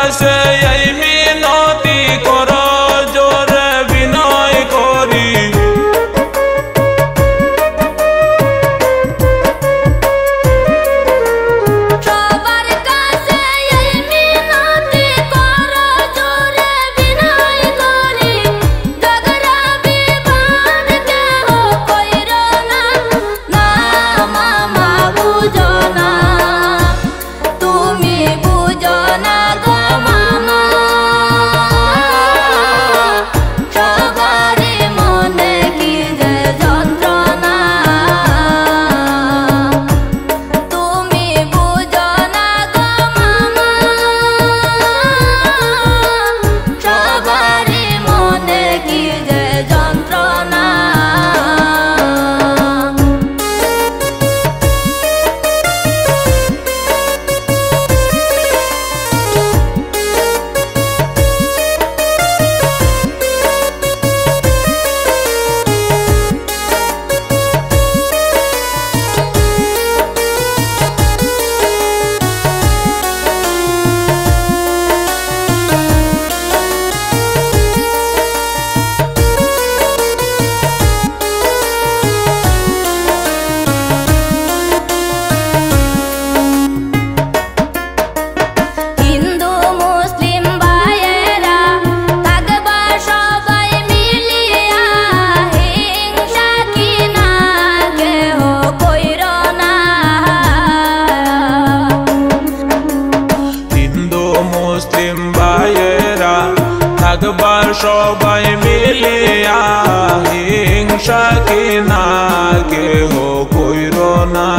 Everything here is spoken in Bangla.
কাছে এই মিনতি কর জোরে বিনয় করি সবার কাছে এই মিনতি কর জোরে বিনয় করি ঝগড়া বিবাদ কেহ কইরো না না মামা বুঝো না তুমি বুঝো না গো মামা সবারই মনে কি যে যন্ত্রণা তুমি বুঝো না গো মামা সবারই মনে কি যে যন্ত্রণা হিন্দু মুসলিম ভাইয়েরা থাকবা সবাই মিলিয়া হিংসা কি না কেহ কইরো না হিন্দু মুসলিম ভাইয়েরা থাকবার সবাই মিলিয়া হিংসা কি না কেহ কইরো না